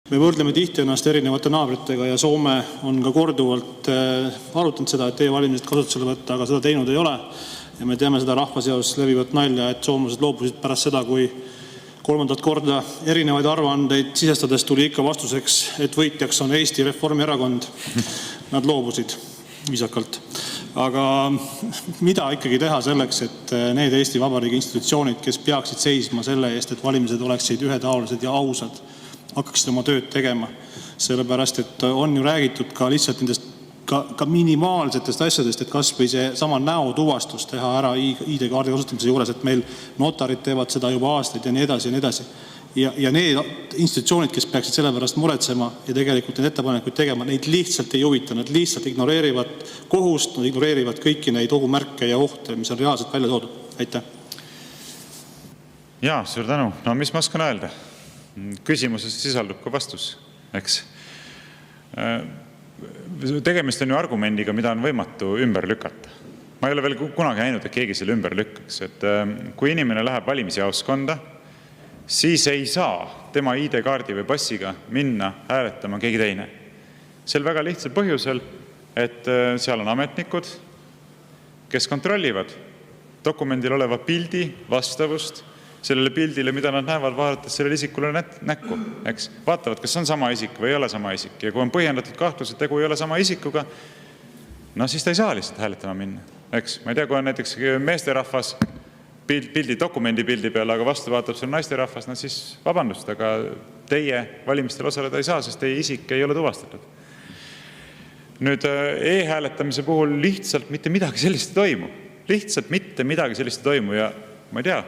Me võrdleme tihti ennast erinevate naabritega ja Soome on ka korduvalt arutanud seda, et e-valimised kasutusele võtta, aga seda teinud ei ole. Ja me teame seda rahva seas levivat nalja, et soomlased loobusid pärast seda, kui kolmandat korda erinevaid arvaandeid sisestades tuli ikka vastuseks, et võitjaks on Eesti Reformierakond. Nad loobusid viisakalt. Aga mida ikkagi teha selleks, et need Eesti Vabariigi institutsioonid, kes peaksid seisma selle eest, et valimised oleksid ühetaolised ja ausad, hakkaksid oma tööd tegema? Sellepärast, et on ju räägitud ka lihtsalt nendest ka minimaalsetest asjadest, et kas või see sama näotuvastus teha ära ID-kaardi kasutamise juures, et meil notarid teevad seda juba aastaid ja nii edasi ja nii edasi. Ja need institutsioonid, kes peaksid selle pärast muretsema ja tegelikult need ettepanekuid tegema, neid lihtsalt ei huvita, nad lihtsalt ignoreerivad kohust, nad ignoreerivad kõiki neid ohumärke ja ohte, mis on reaalselt välja toodud. Aitäh! Jaa, suur tänu. No mis ma oskan öelda? Küsimuses sisaldub ka vastus, eks. Tegemist on ju argumendiga, mida on võimatu ümber lükata. Ma ei ole veel kunagi näinud, et keegi selle ümber lükkaks. Et kui inimene läheb valimisjaoskonda, siis ei saa tema ID-kaardi või passiga minna hääletama keegi teine. Sel väga lihtsal põhjusel, et seal on ametnikud, kes kontrollivad dokumendil oleva pildi vastavust sellele pildile, mida nad näevad vaadates sellele isikule näkku, eks. Vaatavad, kas on sama isik või ei ole sama isik. Ja kui on põhjendatud kahtlus, et tegu ei ole sama isikuga, no siis ta ei saa lihtsalt hääletama minna, eks. Ma ei tea, kui on näiteks meesterahvas dokumendi pildi peale, aga vastu vaatab seal naisterahvas, no siis vabandust, aga teie valimistel osaleda ei saa, sest teie isik ei ole tuvastatud. Nüüd e-hääletamise puhul lihtsalt mitte midagi sellist ei toimu. Lihtsalt mitte midagi sellist ei toimu ja ma ei tea,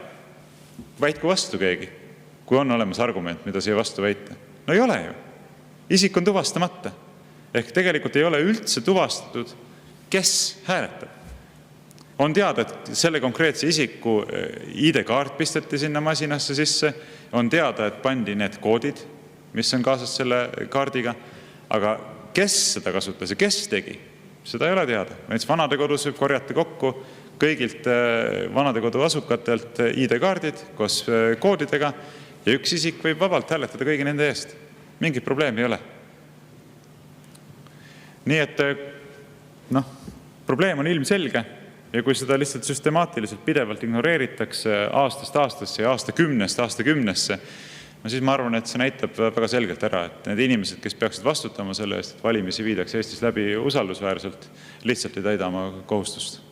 väitku vastu keegi, kui on olemas argument, mida siia vastu väita. No ei ole ju. Isik on tuvastamata. Ehk tegelikult ei ole üldse tuvastatud, kes hääletab. On teada, et selle konkreetse isiku ID-kaart pisteti sinna masinasse sisse. On teada, et pandi need koodid, mis on kaasas selle kaardiga. Aga kes seda kasutas ja kes tegi, seda ei ole teada. Näiteks vanadekodus võib korjata kokku kõigilt vanadekodu asukatelt ID-kaardid koos koodidega ja üks isik võib vabalt hääletada kõigi nende eest. Mingit probleemi ei ole. Nii et probleem on ilmselge ja kui seda lihtsalt süstemaatiliselt pidevalt ignoreeritakse aastast aastasse ja aastakümnesse, siis ma arvan, et see näitab väga selgelt ära, et need inimesed, kes peaksid vastutama selle eest, et valimisi viidaks Eestis läbi usaldusväärselt, lihtsalt ei täida oma kohustust.